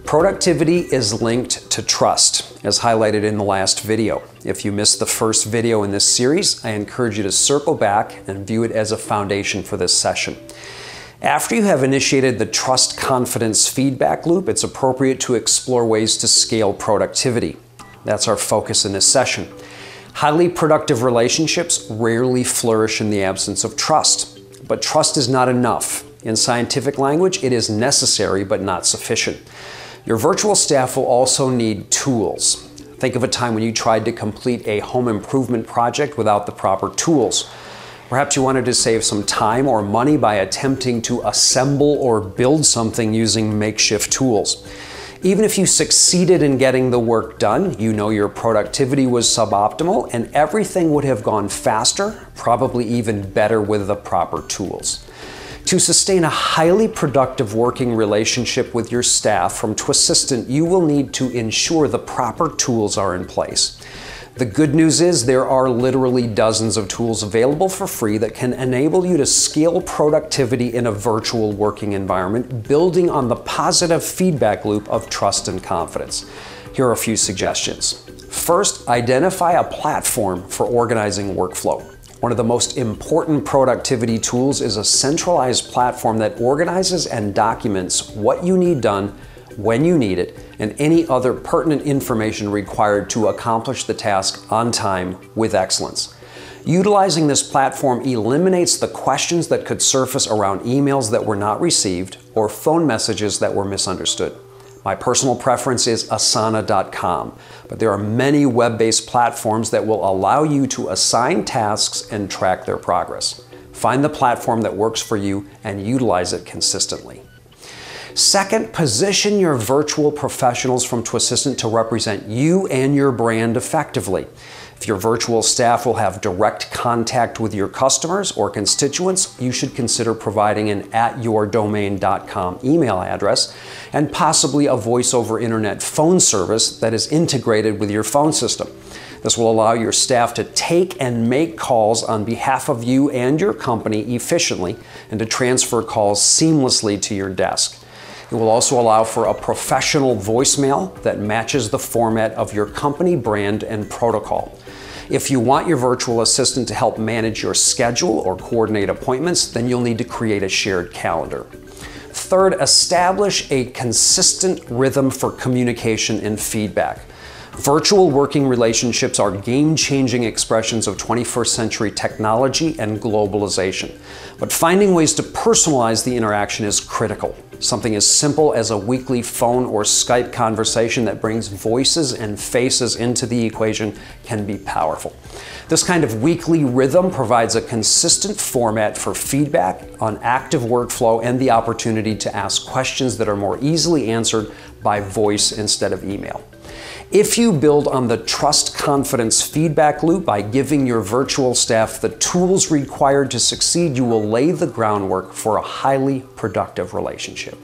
Productivity is linked to trust, as highlighted in the last video. If you missed the first video in this series, I encourage you to circle back and view it as a foundation for this session. After you have initiated the trust-confidence feedback loop, it's appropriate to explore ways to scale productivity. That's our focus in this session. Highly productive relationships rarely flourish in the absence of trust, but trust is not enough. In scientific language, it is necessary but not sufficient. Your virtual staff will also need tools. Think of a time when you tried to complete a home improvement project without the proper tools. Perhaps you wanted to save some time or money by attempting to assemble or build something using makeshift tools. Even if you succeeded in getting the work done, you know your productivity was suboptimal and everything would have gone faster, probably even better with the proper tools. To sustain a highly productive working relationship with your staff from Twassistant, you will need to ensure the proper tools are in place. The good news is there are literally dozens of tools available for free that can enable you to scale productivity in a virtual working environment, building on the positive feedback loop of trust and confidence. Here are a few suggestions. First, identify a platform for organizing workflow. One of the most important productivity tools is a centralized platform that organizes and documents what you need done, when you need it, and any other pertinent information required to accomplish the task on time with excellence. Utilizing this platform eliminates the questions that could surface around emails that were not received or phone messages that were misunderstood. My personal preference is asana.com, but there are many web-based platforms that will allow you to assign tasks and track their progress. Find the platform that works for you and utilize it consistently. Second, position your virtual professionals from Twassistant to represent you and your brand effectively. If your virtual staff will have direct contact with your customers or constituents, you should consider providing an @yourdomain.com email address and possibly a voice-over internet phone service that is integrated with your phone system. This will allow your staff to take and make calls on behalf of you and your company efficiently and to transfer calls seamlessly to your desk. It will also allow for a professional voicemail that matches the format of your company brand and protocol. If you want your virtual assistant to help manage your schedule or coordinate appointments, then you'll need to create a shared calendar. Third, establish a consistent rhythm for communication and feedback. Virtual working relationships are game-changing expressions of 21st century technology and globalization. But finding ways to personalize the interaction is critical. Something as simple as a weekly phone or Skype conversation that brings voices and faces into the equation can be powerful. This kind of weekly rhythm provides a consistent format for feedback on active workflow and the opportunity to ask questions that are more easily answered by voice instead of email. If you build on the trust-confidence feedback loop by giving your virtual staff the tools required to succeed, you will lay the groundwork for a highly productive relationship.